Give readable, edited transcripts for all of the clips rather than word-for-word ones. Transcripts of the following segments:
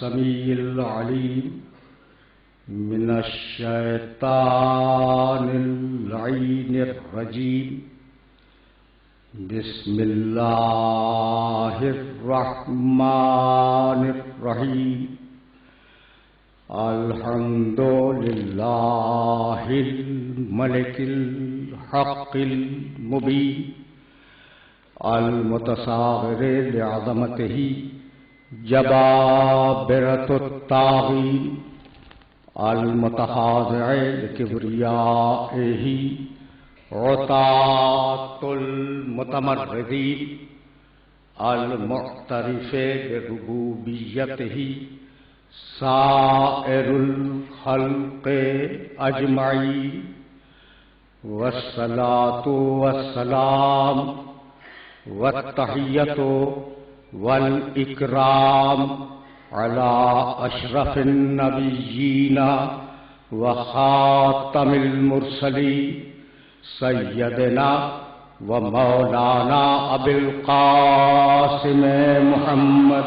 السميع العليم من الشيطان اللعين الرجيم بسم الله الرحمن الرحيم الحمد لله الملك الحق المبين المتصاغر لعظمته جبابرة الطاغين المتخاضع لكبريائه عطاة المتمردين المعترف بربوبيته سائر الخلق أجمعين والصلاة والسلام والتحية والإكرام على أشرف النبيين وخاتم المرسلين سيدنا ومولانا أبي القاسم محمد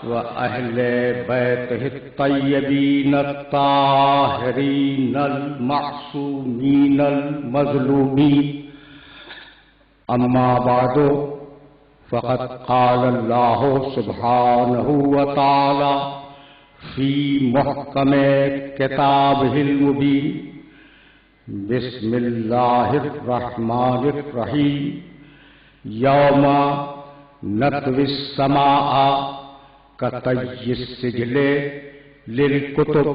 وأهل بيته الطيبين الطاهرين المعصومين المظلومين أما بعد فقد قال الله سبحانه وتعالى في محكم كتابه المبين بسم الله الرحمن الرحيم يوم نطوي السماء كطي السجل للكتب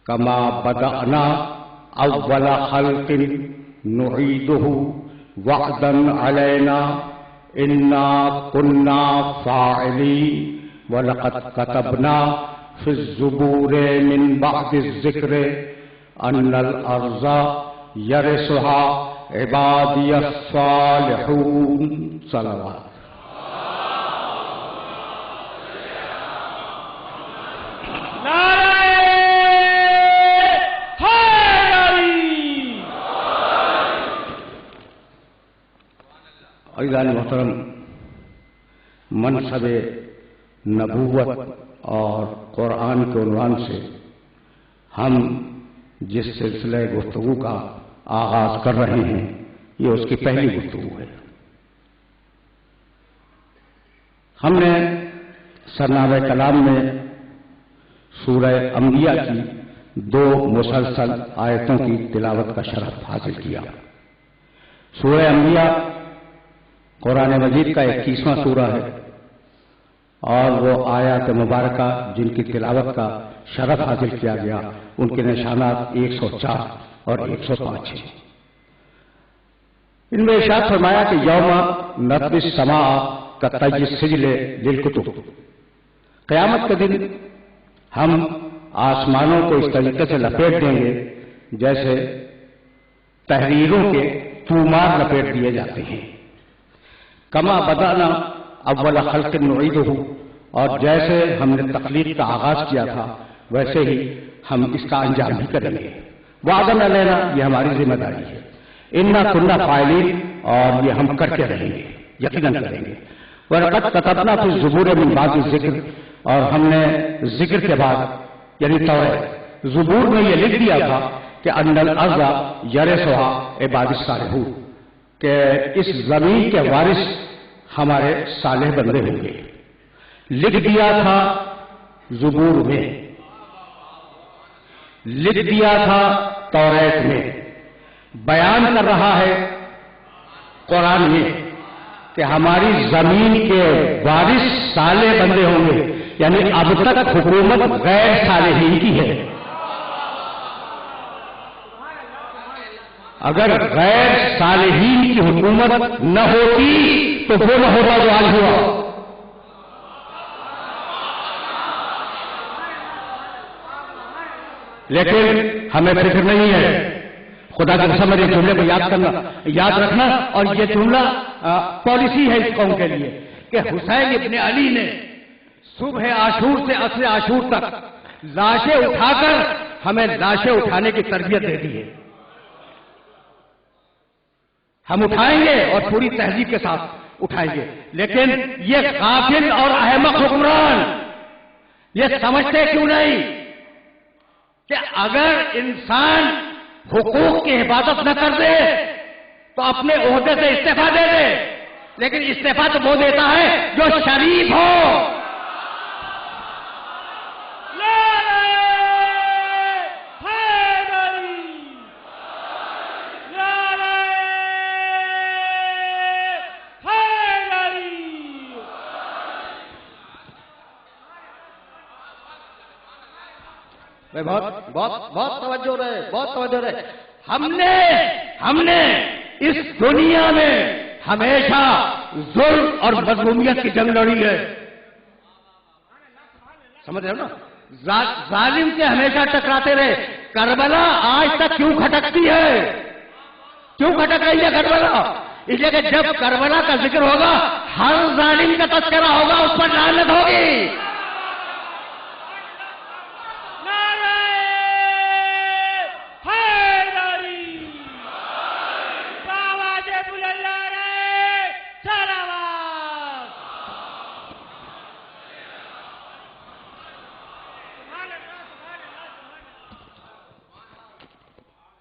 كما بدأنا أول خلق نعيده وعدا علينا إنا كنا فاعلين ولقد كتبنا في الزبور من بعد الذكر أن الأرض يرثها عبادي الصالحون صلوات عزیزان محترم، منصب نبوت اور قرآن کے عنوان سے ہم جس سلسلہ گفتگو کا آغاز کر رہے ہیں یہ اس کی پہلی گفتگو ہے۔ ہم نے سرنامہ کلام میں سورہ انبیاء کی 2 مسلسل آیتوں کی تلاوت کا شرف حاصل کیا۔ سورہ انبیاء قرآن مجید کا 21واں سورہ ہے اور وہ آیات مبارکہ جن کی تلاوت کا شرف حاصل کیا گیا ان کے نشانات 104 اور 105 ہیں۔ ان میں ارشاد فرمایا کہ یوم نطوی السماء کطی السجل للکتب، قیامت کے دن ہم آسمانوں کو اس طریقے سے لپیٹ دیں گے جیسے تحریروں کے طومار لپیٹ دیے جاتے ہیں۔ کما بدانا اول خلق نعیدہ، اور جیسے ہم نے تخلیق کا آغاز کیا تھا ویسے ہی ہم اس کا انجام بھی کریں گے۔ وعدن علینا، یہ ہماری ذمہ داری ہے۔ انا کنا فاعلین، اور یہ ہم کرتے رہیں گے، یقیناً کریں گے۔ ولقد کتبنا فی الزبور من بعد الذکر، اور ہم نے ذکر کے بعد یعنی توریت زبور میں یہ لکھ دیا تھا کہ ان الارض یرثها عبادی الصالحون، کہ اس زمین کے وارث ہمارے صالح بندے ہوں گے۔ لکھ دیا تھا زبور میں، لکھ دیا تھا توریت میں، بیان کر رہا ہے قرآن میں کہ ہماری زمین کے وارث صالح بندے ہوں گے، یعنی اب تک حکومت غیر صالحین کی ہے۔ اگر غیر صالحین کی حکومت نہ ہوتی تو وہ نہ ہوتا جو آج ہوا۔ لیکن ہمیں فکر نہیں ہے۔ خدا کی قسم میرے جملے کو یاد رکھنا، اور یہ جملہ پالیسی ہے اس قوم کے لیے کہ حسین ابن علی نے صبح عاشور سے عصر عاشور تک لاشیں اٹھا کر ہمیں لاشیں اٹھانے کی تربیت دے دی ہے۔ ہم اٹھائیں گے اور پوری تہذیب کے ساتھ اٹھائیے. لیکن یہ غافل اور احمق حکمران یہ سمجھتے کیوں نہیں کہ اگر انسان حقوق کی حفاظت نہ کر دے تو اپنے عہدے سے استعفیٰ دے دے. لیکن استعفیٰ تو وہ دیتا ہے جو شریف ہو. بہت توجہ رہے, بہت توجہ رہے. ہم نے اس دنیا میں ہمیشہ ظلم اور مظلومیت کی جنگ لڑی ہے. سمجھ رہے ہو نا؟ ظالم سے ہمیشہ ٹکراتے رہے. کربلا آج تک کیوں کھٹکتی ہے؟ کیوں کھٹک رہی ہے کربلا؟ اس لیے کہ جب کربلا کا ذکر ہوگا ہر ظالم کا تذکرہ ہوگا, اس پر لعنت ہوگی.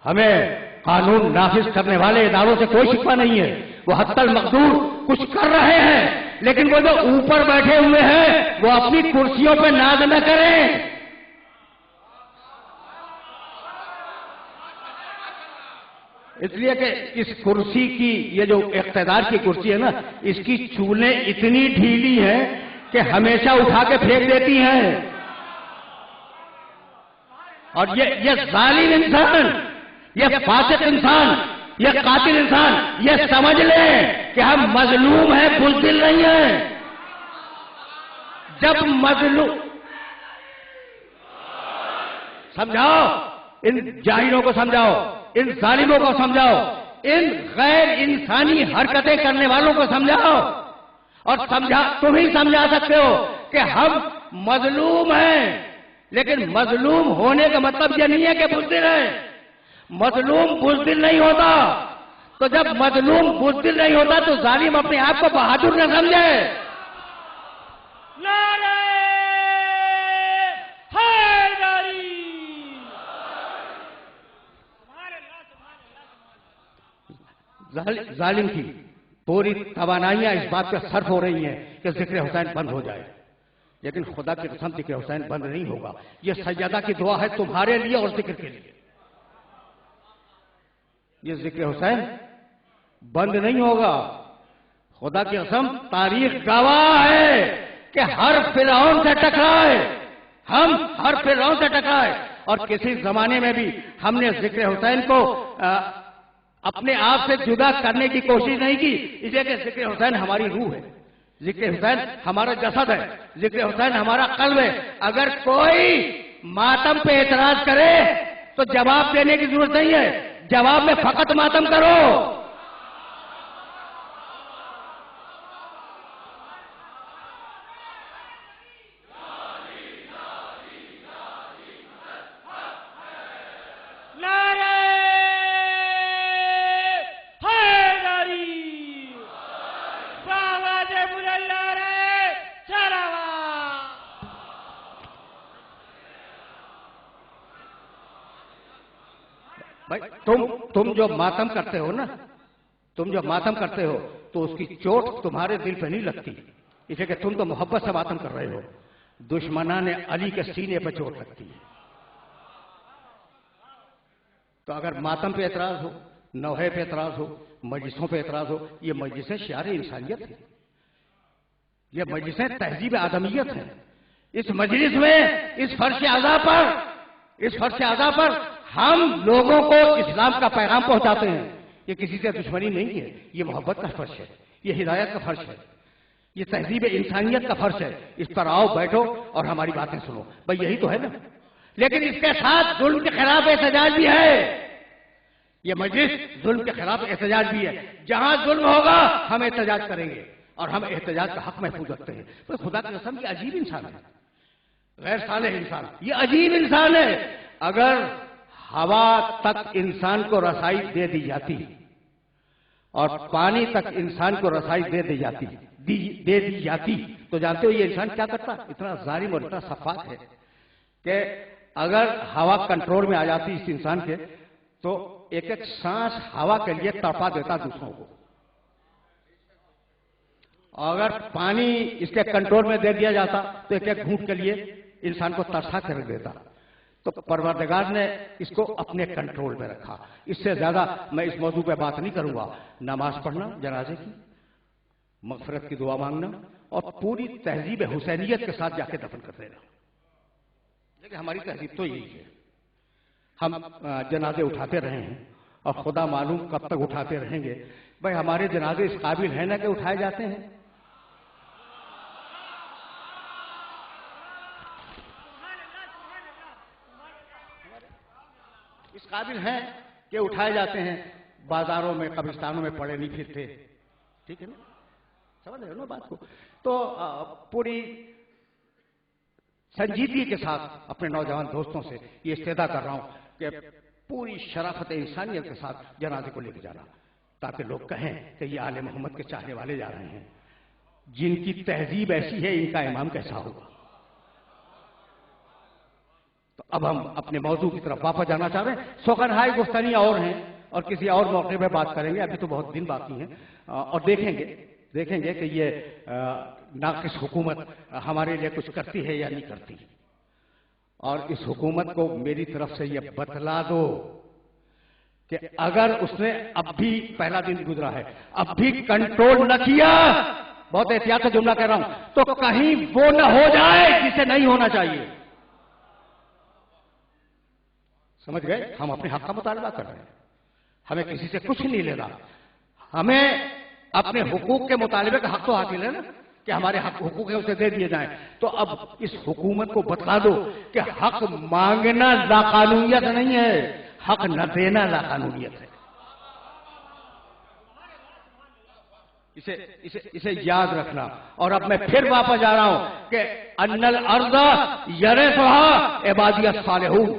ہمیں قانون نافذ کرنے والے اداروں سے کوئی شکوہ نہیں ہے. وہ حتی المقدور کچھ کر رہے ہیں, لیکن وہ جو اوپر بیٹھے ہوئے ہیں وہ اپنی کرسیوں پہ ناز نہ کریں. اس لیے کہ اس کرسی کی, یہ جو اقتدار کی کرسی ہے نا, اس کی چولیں اتنی ڈھیلی ہیں کہ ہمیشہ اٹھا کے پھینک دیتی ہیں. اور یہ ظالم انسان, یہ فاسق انسان, یہ قاتل انسان یہ سمجھ لیں کہ ہم مظلوم ہیں, بزدل نہیں ہیں. جب مظلوم سمجھاؤ, ان جاہلوں کو سمجھاؤ, ان ظالموں کو سمجھاؤ, ان غیر انسانی حرکتیں کرنے والوں کو سمجھاؤ. اور تم ہی سمجھا سکتے ہو کہ ہم مظلوم ہیں. لیکن مظلوم ہونے کا مطلب یہ نہیں ہے کہ بزدل ہیں. مظلوم بزدل نہیں ہوتا. تو جب مظلوم بزدل نہیں ہوتا تو ظالم اپنے آپ کو بہادر نہ سمجھے. نعرہ حیدری. ظالم کی پوری توانائیاں اس بات پہ صرف ہو رہی ہیں کہ ذکر حسین بند ہو جائے. لیکن خدا کی قسم ذکر حسین بند نہیں ہوگا. یہ سیدہ کی دعا ہے تمہارے لیے اور ذکر کے لیے. یہ ذکر حسین بند نہیں ہوگا. خدا کی قسم تاریخ گواہ ہے کہ ہر فرعون سے ٹکرائے, ہم ہر فرعون سے ٹکرائے, اور کسی زمانے میں بھی ہم نے ذکر حسین کو اپنے آپ سے جدا کرنے کی کوشش نہیں کی. اس لیے کہ ذکر حسین ہماری روح ہے, ذکر حسین ہمارا جسد ہے, ذکر حسین ہمارا قلب ہے. اگر کوئی ماتم پہ اعتراض کرے تو جواب دینے کی ضرورت نہیں ہے, جواب میں فقط ماتم کرو. تم جو ماتم کرتے ہو نا, تم جو ماتم کرتے ہو تو اس کی چوٹ تمہارے دل پہ نہیں لگتی. اس لیے کہ تم تو محبت سے ماتم کر رہے ہو. دشمنان علی کے سینے پہ چوٹ لگتی ہے. تو اگر ماتم پہ اعتراض ہو, نوحے پہ اعتراض ہو, مجلسوں پہ اعتراض ہو, یہ مجلسیں شعار انسانیت ہیں, یہ مجلسیں تہذیب آدمیت ہیں. اس مجلس میں اس فرش اعضاء پر ہم لوگوں کو اسلام کا پیغام پہنچاتے ہیں. یہ کسی سے دشمنی نہیں ہے, یہ محبت کا فرش ہے, یہ ہدایت کا فرش ہے, یہ تہذیب انسانیت کا فرش ہے. اس پر آؤ, بیٹھو اور ہماری باتیں سنو. بھئی یہی تو ہے نا. لیکن اس کے ساتھ ظلم کے خلاف احتجاج بھی ہے. یہ مجلس ظلم کے خلاف احتجاج بھی ہے. جہاں ظلم ہوگا ہم احتجاج کریں گے, اور ہم احتجاج کا حق محفوظ رکھتے ہیں. تو خدا کی قسم یہ عجیب انسان ہے, غیر صالح انسان, یہ عجیب انسان ہے. اگر ہوا تک انسان کو رسائی دے دی جاتی اور پانی تک انسان کو رسائی دے دی جاتی تو جانتے ہو یہ انسان کیا کرتا؟ اتنا ظالم اور اتنا سفاک ہے کہ اگر ہوا کنٹرول میں آ جاتی اس انسان کے تو ایک ایک سانس ہوا کے لیے تڑپا دیتا دوسروں کو، اگر پانی اس کے کنٹرول میں دے دیا جاتا تو ایک ایک گھونٹ کے لیے انسان کو ترسا کر دیتا۔ تو پروردگار نے اس کو اپنے کنٹرول میں رکھا۔ اس سے زیادہ میں اس موضوع پہ بات نہیں کروں گا۔ نماز پڑھنا جنازے کی، مغفرت کی دعا مانگنا اور پوری تہذیب حسینیت کے ساتھ جا کے دفن کر دینا، لیکن ہماری تہذیب تو یہی ہے۔ ہم جنازے اٹھاتے رہے ہیں اور خدا معلوم کب تک اٹھاتے رہیں گے۔ بھائی ہمارے جنازے اس قابل ہیں نا کہ اٹھائے جاتے ہیں؟ اس قابل ہیں کہ اٹھائے جاتے ہیں؟ بازاروں میں قبرستانوں میں پڑے نہیں پھرتے، ٹھیک ہے نا؟ سمجھ رہے ہو نا بات کو؟ تو پوری سنجیدگی کے ساتھ اپنے نوجوان دوستوں سے یہ استدعا کر رہا ہوں کہ پوری شرافت انسانیت کے ساتھ جنازے کو لے کے جانا، تاکہ لوگ کہیں کہ یہ آل محمد کے چاہنے والے جا رہے ہیں۔ جن کی تہذیب ایسی ہے ان کا امام کیسا ہوگا؟ تو اب ہم اپنے موضوع کی طرف واپس جانا چاہ رہے ہیں۔ سخنہائی گفتنی اور ہیں اور کسی اور موقع پہ بات کریں گے، ابھی تو بہت دن باقی ہیں، اور دیکھیں گے کہ یہ ناقص حکومت ہمارے لیے کچھ کرتی ہے یا نہیں کرتی۔ اور اس حکومت کو میری طرف سے یہ بتلا دو کہ اگر اس نے اب بھی پہلا دن گزرا ہے، اب بھی کنٹرول نہ کیا، بہت احتیاط سے جملہ کہہ رہا ہوں، تو کہیں وہ نہ ہو جائے جسے نہیں ہونا چاہیے۔ سمجھ گئے؟ ہم اپنے حق کا مطالبہ کر رہے ہیں، ہمیں کسی سے کچھ نہیں لینا، ہمیں اپنے حقوق کے مطالبے کا حق تو حاصل ہے نا کہ ہمارے حقوق ہیں اسے دے دیے جائیں۔ تو اب اس حکومت کو بتلا دو کہ حق مانگنا لاقانونیت نہیں ہے، حق نہ دینا لاقانونیت ہے۔ اسے یاد رکھنا۔ اور اب میں پھر واپس جا رہا ہوں کہ ان الارض یرثھا عبادی الصالحون،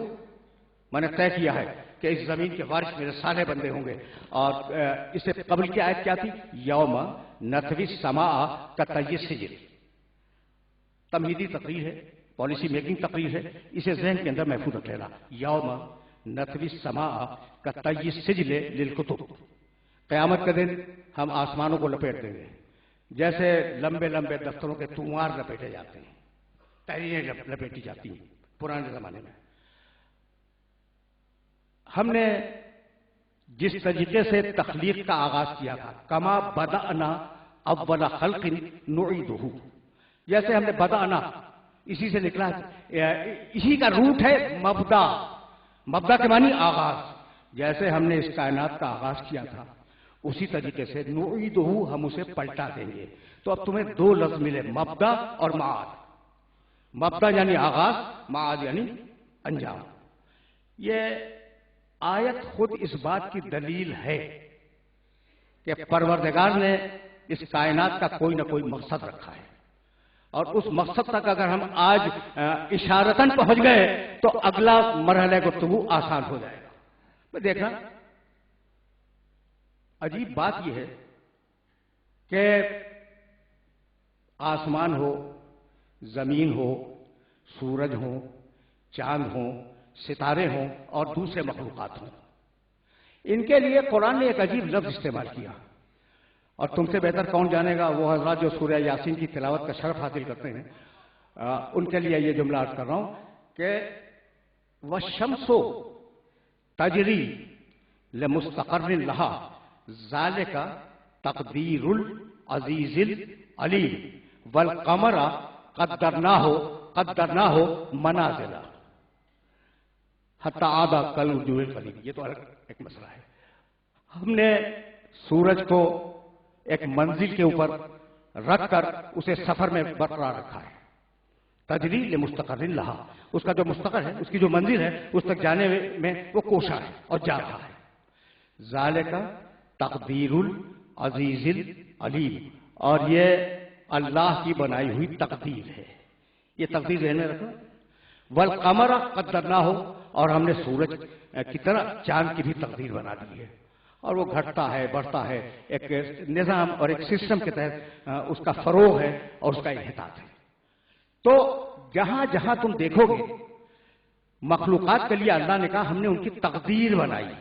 میں نے طے کیا ہے کہ اس زمین کے وارث میرے صالح بندے ہوں گے۔ اور اس سے قبل کی آیت کیا تھی؟ یوم نطوی السماء کطی السجل، تمہیدی تقریر ہے، پالیسی میکنگ تقریر ہے، اسے ذہن کے اندر محفوظ رکھ لینا۔ یوم نطوی السماء کطی السجل للکتب، قیامت کے دن ہم آسمانوں کو لپیٹ دیں گے جیسے لمبے لمبے دفتروں کے تومار لپیٹے جاتے ہیں، تحریریں لپیٹی جاتی ہیں پرانے زمانے میں۔ ہم نے جس طریقے سے تخلیق کا آغاز کیا تھا، کما بدأنا اول خلق نعیدہ، جیسے ہم نے بدأنا اسی سے نکلا، اسی کا روٹ ہے مبدا۔ مبدا کے معنی آغاز، جیسے ہم نے اس کائنات کا آغاز کیا تھا اسی طریقے سے نعیدہ ہم اسے پلٹا دیں گے۔ تو اب تمہیں دو لفظ ملے، مبدا اور معاد۔ مبدا یعنی آغاز، معاد یعنی انجام۔ یہ آیت خود اس بات کی دلیل ہے کہ پروردگار نے اس کائنات کا کوئی نہ کوئی مقصد رکھا ہے، اور اس مقصد تک اگر ہم آج اشارتاً پہنچ گئے تو اگلا مرحلہ گفتگو آسان ہو جائے گا۔ میں دیکھنا عجیب بات یہ ہے کہ آسمان ہو، زمین ہو، سورج ہو، چاند ہو، ستارے ہوں اور دوسرے مخلوقات ہوں، ان کے لیے قرآن نے ایک عجیب لفظ استعمال کیا، اور تم سے بہتر کون جانے گا وہ حضرات جو سورہ یاسین کی تلاوت کا شرف حاصل کرتے ہیں، ان کے لیے یہ جملہ عرض کر رہا ہوں کہ وَالشَّمْسُ تَجْرِي لِمُسْتَقَرٍّ لَهَا ذَلِكَ تَقْدِيرُ الْعَزِيزِ الْعَلِيمِ وَالْقَمَرَ قَدَّرْنَاهُ مَنَازِلَ حتی عاد کالعرجون القدیم۔ یہ تو الگ ایک مسئلہ ہے۔ ہم نے سورج کو ایک منزل کے اوپر رکھ کر اسے سفر میں برقرار رکھا ہے، تجری لمستقر لہا، اس کا جو مستقر ہے، اس کی جو منزل ہے، اس تک جانے میں وہ کوشاں ہے اور جا رہا ہے۔ ذالک تقدیر العزیز العلیم، اور یہ اللہ کی بنائی ہوئی تقدیر ہے، یہ تقدیر ذہن میں رکھو۔ والقمر قدرناہ، اور ہم نے سورج کی طرح چاند کی بھی تقدیر بنا دی ہے، اور وہ گھٹتا ہے بڑھتا ہے، ایک نظام اور ایک سسٹم کے تحت اس کا فروغ ہے اور اس کا انحطاط ہے۔ تو جہاں جہاں تم دیکھو گے مخلوقات کے لیے اللہ نے کہا ہم نے ان کی تقدیر بنائی،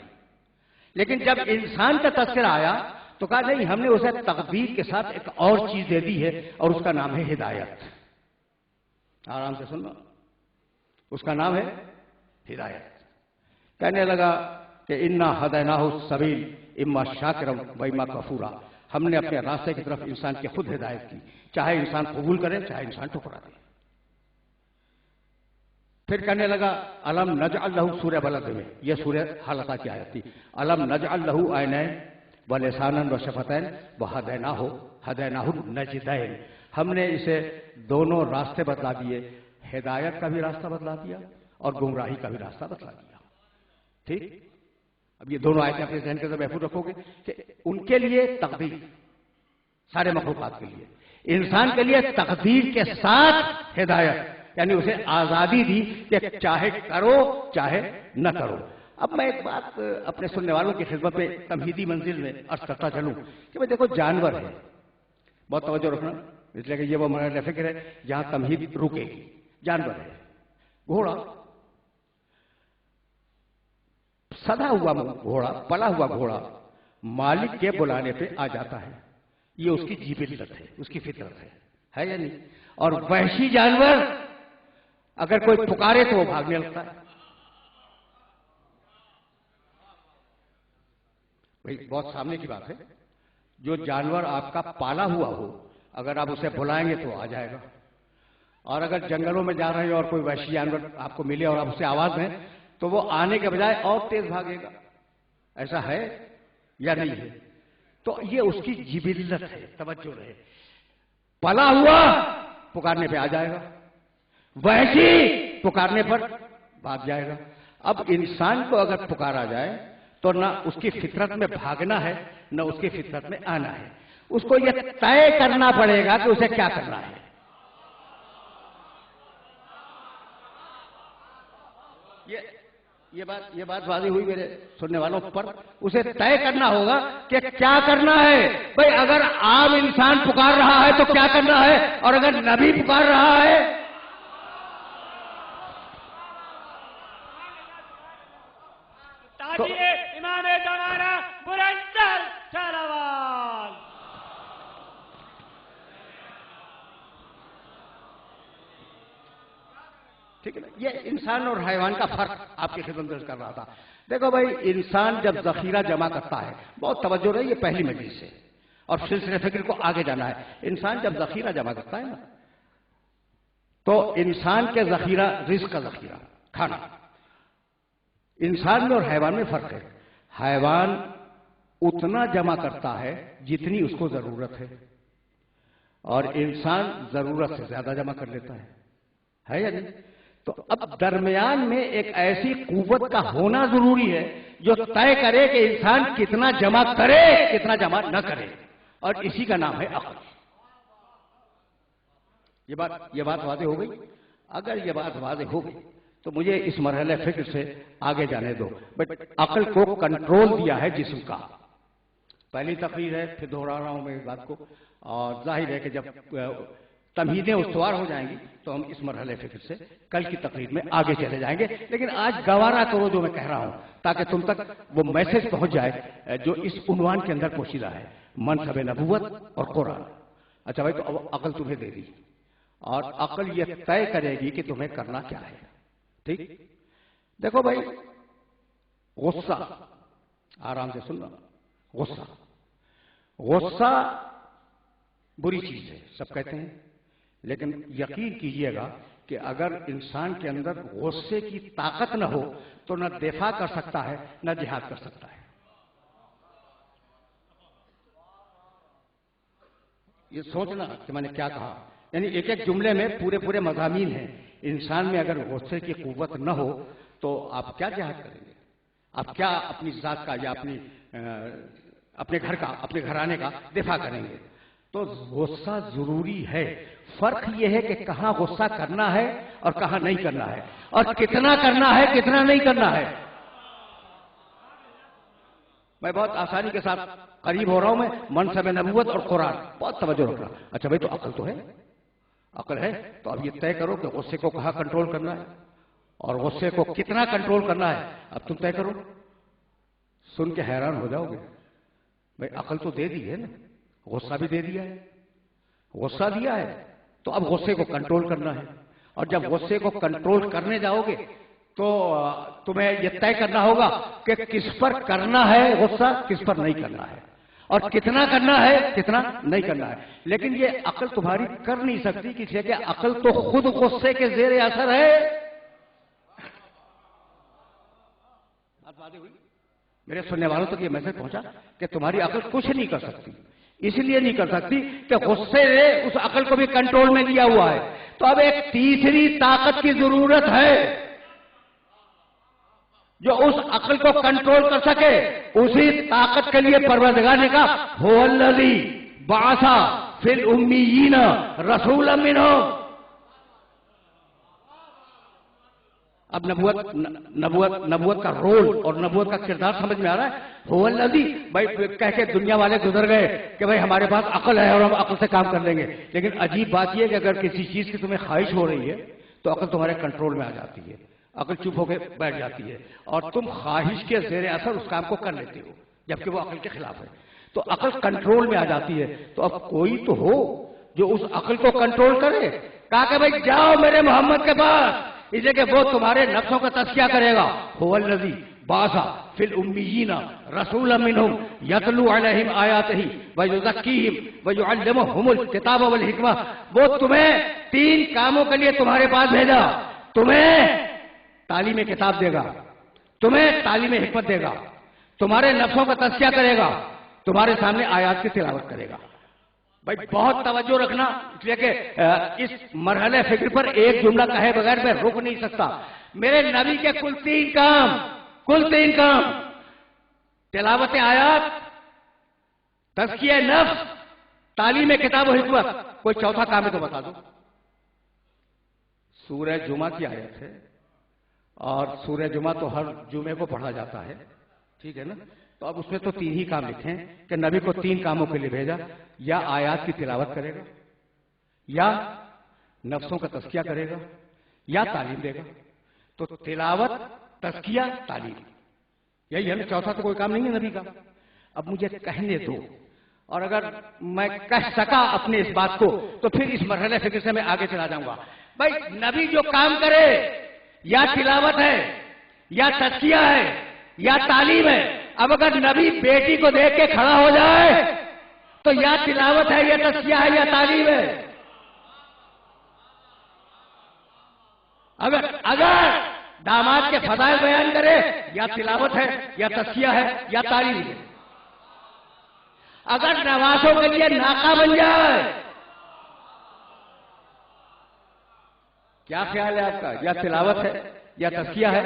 لیکن جب انسان کا تذکرہ آیا تو کہا نہیں، ہم نے اسے تقدیر کے ساتھ ایک اور چیز دے دی ہے اور اس کا نام ہے ہدایت۔ آرام سے سننا، اس کا نام ہے ہدایت۔ کہنے لگا کہ انا ہدیناہ السبیل اما شاکرا و اما کفورا، ہم نے اپنے راستے کی طرف انسان کی خود ہدایت کی، چاہے انسان قبول کرے چاہے انسان ٹھکرا دے۔ پھر کہنے لگا الم نجعل لہ، سورہ بلد میں یہ سورہ حلقہ کی آیت تھی، الم نجعل لہ عینین ولسانا وشفتین وہدیناہ النجدین، ہم نے اسے دونوں راستے بتلا دیے، ہدایت کا بھی راستہ بتلا دیا اور گمراہی کا بھی راستہ بتلا دیا۔ ٹھیک، اب یہ دونوں آیتیں اپنے ذہن کے اندر محفوظ رکھو گے کہ ان کے لیے تقدیر، سارے مخلوقات کے لیے، انسان کے لیے تقدیر کے ساتھ ہدایت، یعنی اسے آزادی دی کہ چاہے کرو چاہے نہ کرو۔ اب میں ایک بات اپنے سننے والوں کی خدمت میں تمہیدی منزل میں عرض کرتا چلوں کہ بھئی دیکھو جانور ہے، بہت توجہ رکھنا، اس لیے کہ یہ وہ مرحلہ فکر ہے جہاں تمہید رکے گی۔ جانور ہے، گھوڑا، سدا ہوا گھوڑا، پلا ہوا گھوڑا مالک کے بلانے پہ آ جاتا ہے، یہ اس کی جبلت ہے، اس کی فطرت ہے یا نہیں؟ اور وحشی جانور اگر کوئی پکارے تو وہ بھاگنے لگتا ہے۔ بھئی بہت سامنے کی بات ہے، جو جانور آپ کا پالا ہوا ہو اگر آپ اسے بلائیں گے تو آ جائے گا، اور اگر جنگلوں میں جا رہے ہیں اور کوئی وحشی جانور آپ کو ملے اور آپ اسے آواز دیں تو وہ آنے کے بجائے اور تیز بھاگے گا۔ ایسا ہے یا نہیں ہے؟ تو یہ اس کی جبلت ہے، توجہ رہے، پلا ہوا پکارنے پہ آ جائے گا، وحشی پکارنے پر بھاگ جائے گا۔ اب انسان کو اگر پکارا جائے تو نہ اس کی فطرت میں بھاگنا ہے نہ اس کی فطرت میں آنا ہے، اس کو یہ طے کرنا پڑے گا کہ اسے کیا کرنا ہے۔ یہ بات واضح ہوئی میرے سننے والوں پر، اسے طے کرنا ہوگا کہ کیا کرنا ہے۔ بھئی اگر عام انسان پکار رہا ہے تو کیا کرنا ہے، اور اگر نبی پکار رہا ہے تو امام زمانہ برندر چالوال۔ ٹھیک ہے نا، یہ انسان اور حیوان کا فرق آپ کی خدمت میں کر رہا تھا۔ دیکھو بھائی، انسان جب ذخیرہ جمع کرتا ہے، بہت توجہ رہی، یہ پہلی مجلس سے اور سلسلے فکر کو آگے جانا ہے۔ انسان جب ذخیرہ جمع کرتا ہے نا تو انسان کے ذخیرہ، رزق کا ذخیرہ، کھانا، انسان میں اور حیوان میں فرق ہے۔ حیوان اتنا جمع کرتا ہے جتنی اس کو ضرورت ہے، اور انسان ضرورت سے زیادہ جمع کر لیتا ہے یا نہیں؟ تو اب درمیان میں ایک ایسی قوت کا ہونا ضروری ہے جو طے کرے کہ انسان کتنا جمع کرے کتنا جمع نہ کرے، اور اسی کا نام ہے عقل۔ یہ بات واضح ہو گئی؟ اگر یہ بات واضح ہو گئی تو مجھے اس مرحلے فکر سے آگے جانے دو۔ بٹ عقل کو کنٹرول دیا ہے جسم کا، پہلی تقریر ہے، پھر دہرا رہا ہوں میں اس بات کو، اور ظاہر ہے کہ جب تمہیدیں استوار ہو جائیں گی تو ہم اس مرحلے فکر سے کل کی تقریر میں آگے چلے جائیں گے، لیکن آج گوارا کرو جو میں کہہ رہا ہوں تاکہ تم تک وہ میسج پہنچ جائے جو اس عنوان کے اندر پوشیدہ ہے، منصب نبوت اور قرآن۔ اچھا بھائی، تو عقل تمہیں دے دی، اور عقل یہ طے کرے گی کہ تمہیں کرنا کیا ہے۔ ٹھیک، دیکھو بھائی، غصہ، آرام سے سننا، غصہ بری چیز ہے، سب کہتے ہیں، لیکن یقین کیجئے گا کہ اگر انسان کے اندر غصے کی طاقت نہ ہو تو نہ دفاع کر سکتا ہے نہ جہاد کر سکتا ہے۔ یہ سوچنا کہ میں نے کیا کہا، یعنی ایک ایک جملے میں پورے مضامین ہیں۔ انسان میں اگر غصے کی قوت نہ ہو تو آپ کیا جہاد کریں گے؟ آپ کیا اپنی ذات کا یا اپنے گھر کا، اپنے گھرانے کا دفاع کریں گے؟ تو غصہ ضروری ہے۔ فرق یہ ہے کہ کہاں غصہ کرنا ہے اور کہاں نہیں کرنا ہے، اور کتنا کرنا ہے کتنا نہیں کرنا ہے۔ میں بہت آسانی کے ساتھ قریب ہو رہا ہوں، میں منصب نبوت اور قرآن بہت توجہ رکھ رہا ہوں. اچھا بھائی، تو عقل تو ہے، عقل ہے تو اب یہ طے کرو کہ غصے کو کہاں کنٹرول کرنا ہے اور غصے کو کتنا کنٹرول کرنا ہے. اب تم طے کرو. سن کے حیران ہو جاؤ گے. بھائی عقل تو دے دی ہے نا، غصہ بھی دے دیا ہے. غصہ دیا ہے تو اب غصے کو کنٹرول کرنا ہے. اور جب غصے کو کنٹرول کرنے جاؤ گے تو تمہیں یہ طے کرنا ہوگا کہ کس پر کرنا ہے غصہ، کس پر نہیں کرنا ہے، اور کتنا کرنا ہے کتنا نہیں کرنا ہے. لیکن یہ عقل تمہاری کر نہیں سکتی، کسی کہ عقل تو خود غصے کے زیر اثر ہے. میرے سننے والوں تک یہ میسج پہنچا کہ تمہاری عقل کچھ نہیں کر سکتی. اس لیے نہیں کر سکتی کہ غصے نے اس عقل کو بھی کنٹرول میں لیا ہوا ہے. تو اب ایک تیسری طاقت کی ضرورت ہے جو اس عقل کو کنٹرول کر سکے. اسی طاقت کے لیے پروردگار نے کہا هو الذی بعث فی الامیین رسولا منہم. اب نبوت کا رول اور نبوت کا کردار سمجھ میں آ رہا ہے. هو الذی، بھائی کہہ کے دنیا والے گزر گئے کہ بھائی ہمارے پاس عقل ہے اور ہم عقل سے کام کر لیں گے. لیکن عجیب بات یہ ہے کہ اگر کسی چیز کی تمہیں خواہش ہو رہی ہے تو عقل تمہارے کنٹرول میں آ جاتی ہے. عقل چپ ہو کے بیٹھ جاتی ہے اور تم خواہش کے زیر اثر اس کام کو کر لیتے ہو جبکہ وہ عقل کے خلاف ہے. تو عقل کنٹرول میں آ جاتی ہے. تو اب کوئی تو ہو جو اس عقل کو کنٹرول کرے. کہا کہ بھائی جاؤ میرے محمد کے پاس، اس لیے کہ وہ تمہارے نفسوں کا تزکیہ کرے گا. هو الذی بعث فی الامیین رسولا منہم یتلو علیہم آیاتہ ویزکیہم ویعلمہم الکتاب والحکمہ. وہ تمہیں 3 کاموں کے لیے تمہارے پاس بھیجا. تمہیں تعلیم کتاب دے گا، تمہیں تعلیم حکمت دے گا، تمہارے نفسوں کا تزکیہ کرے گا، تمہارے سامنے آیات کی تلاوت کرے گا. بھائی بہت توجہ رکھنا، اس لیے کہ اس مرحلے فکر پر ایک جملہ کہے بغیر میں رک نہیں سکتا. میرے نبی کے کل 3 کام تلاوت آیات، تزکیہ نفس، تعلیم کتاب و حکمت. کوئی چوتھا کام ہے تو بتا دو. سورہ جمعہ کی آیت ہے اور سورہ جمعہ تو ہر جمعے کو پڑھا جاتا ہے، ٹھیک ہے نا. تو اب اس میں تو 3 ہی کام لکھے ہیں کہ نبی کو 3 کاموں کے لیے بھیجا. یا آیات کی تلاوت کرے گا، یا نفسوں کا تزکیہ کرے گا، یا تعلیم دے گا. تو تلاوت، تزکیہ، تعلیم، یہی ہے نا. چوتھا تو کوئی کام نہیں ہے نبی کا. اب مجھے کہنے دو، اور اگر میں کہہ سکا اپنے اس بات کو تو پھر اس مرحلے فکر سے میں آگے چلا جاؤں گا. بھائی نبی جو کام کرے یا تلاوت ہے، یا تزکیہ ہے، یا تعلیم ہے. اب اگر نبی بیٹی کو دیکھ کے کھڑا ہو جائے تو یا تلاوت ہے، یا تزکیہ ہے، یا تعلیم ہے. اگر داماد کے فضائل بیان کرے یا تلاوت ہے، یا تزکیہ ہے، یا تعلیم ہے. اگر نوازوں کے لیے ناکہ بن جائے، کیا خیال ہے آپ کا؟ یا تلاوت ہے، یا تزکیہ ہے،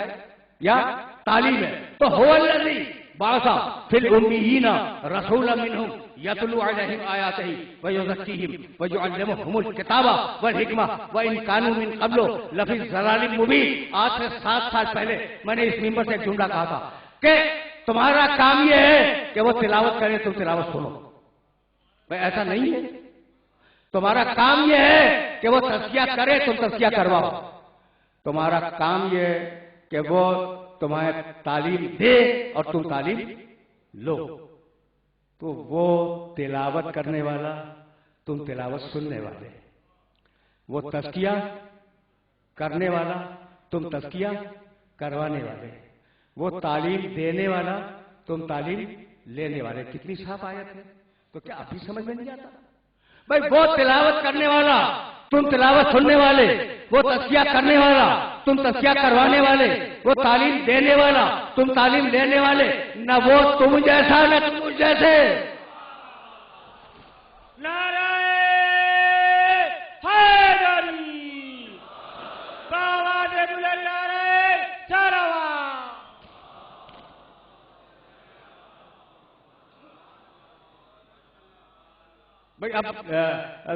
یا تعلیم ہے. تو هو الذی بعث فی الامیین رسولا منہم یتلو علیہم آیاتہ ویزکیہم ویعلمہم الکتاب والحکمہ وان کانوا من قبل لفی ضلال مبین. آج سے 7 سال پہلے میں نے اس ممبر سے ایک جملہ کہا تھا کہ تمہارا کام یہ ہے کہ وہ تلاوت کرے، تم تلاوت سنو. بھائی ایسا نہیں ہے. تمہارا کام یہ ہے کہ وہ تزکیہ کرے، تم تزکیہ کرواؤ. تمہارا کام یہ ہے کہ وہ تمہیں تعلیم دے اور تم تعلیم لو. تو وہ تلاوت کرنے والا، تم تلاوت سننے والے. وہ تزکیہ کرنے والا، تم تزکیہ کروانے والے. وہ تعلیم دینے والا، تم تعلیم لینے والے. کتنی صاف آیت ہے. تو کیا ابھی سمجھ میں نہیں آتا؟ بھائی وہ تلاوت کرنے والا، تم تلاوت سننے والے. وہ تزکیہ کرنے والا، تم تزکیہ کروانے والے. وہ تعلیم دینے والا، تم تعلیم لینے والے. نہ وہ تم جیسا، نہ تم مجھ جیسے. نعرہ حیدری، باواد بلند نعرہ سلوات. بھائی اب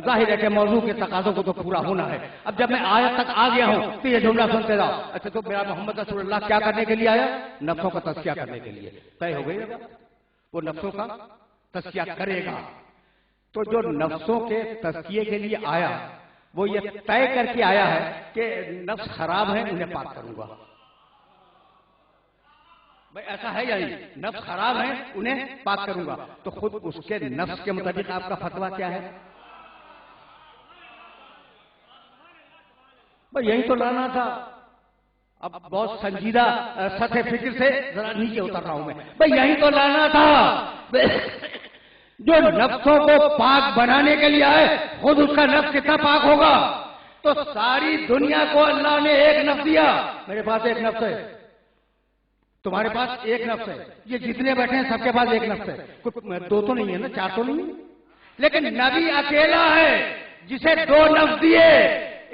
ظاہر ہے کہ موضوع کے تقاضوں کو تو پورا ہونا ہے. اب جب میں آیت تک آ گیا ہوں تو یہ جملہ سنتے رہو. اچھا تو میرا محمد رسول اللہ کیا کرنے کے لیے آیا؟ نفسوں کا تزکیہ کرنے کے لیے. طے ہو گئی. وہ نفسوں کا تزکیہ کرے گا. تو جو نفسوں کے تزکیے کے لیے آیا وہ یہ طے کر کے آیا ہے کہ نفس خراب ہیں انہیں پاک کروں گا. بھائی ایسا ہے یا نہیں؟ نفس خراب ہیں انہیں پاک کروں گا. تو خود اس کے نفس کے مطابق آپ کا فتویٰ کیا ہے؟ بھائی یہی تو لانا تھا. اب بہت سنجیدہ سطح فکر سے ذرا نیچے اتر رہا ہوں میں. بھائی یہی تو لانا تھا. جو نفسوں کو پاک بنانے کے لیے آئے خود اس کا نفس کتنا پاک ہوگا؟ تو ساری دنیا کو اللہ نے ایک نفس دیا. میرے پاس ایک نفس ہے, تمہارے پاس ایک نفس ہے, یہ جتنے بیٹھے ہیں سب کے پاس ایک نفس ہے. دو تو نہیں ہے نا, چار تو نہیں ہے. لیکن نبی اکیلا ہے جسے دو نفس دیے.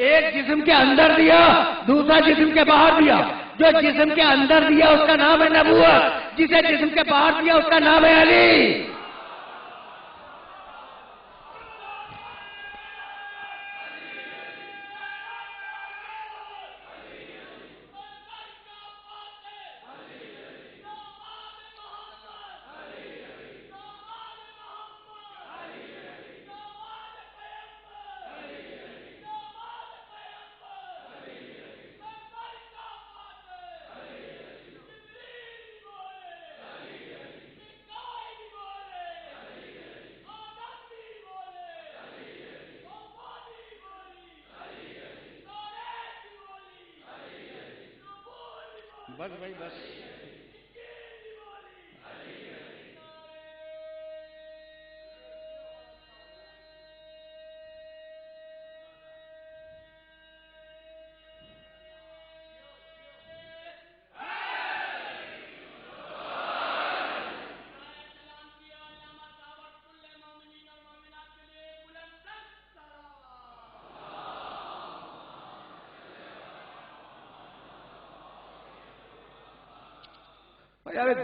ایک جسم کے اندر دیا, دوسرا جسم کے باہر دیا. جو جسم کے اندر دیا اس کا نام ہے نبوت, جسے جسم کے باہر دیا اس کا نام ہے علی. بس بھائی بس.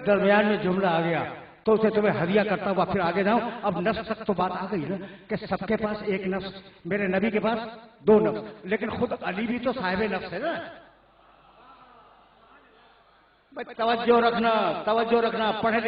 درمیان میں جملہ آ گیا تو اسے تمہیں ہدیہ کرتا ہوا پھر آگے جاؤں. اب نفس تک تو بات آ گئی نا کہ سب کے پاس ایک نفس, میرے نبی کے پاس دو نفس, لیکن خود علی بھی تو صاحب نفس ہے نا. توجہ رکھنا, توجہ رکھنا. پڑھے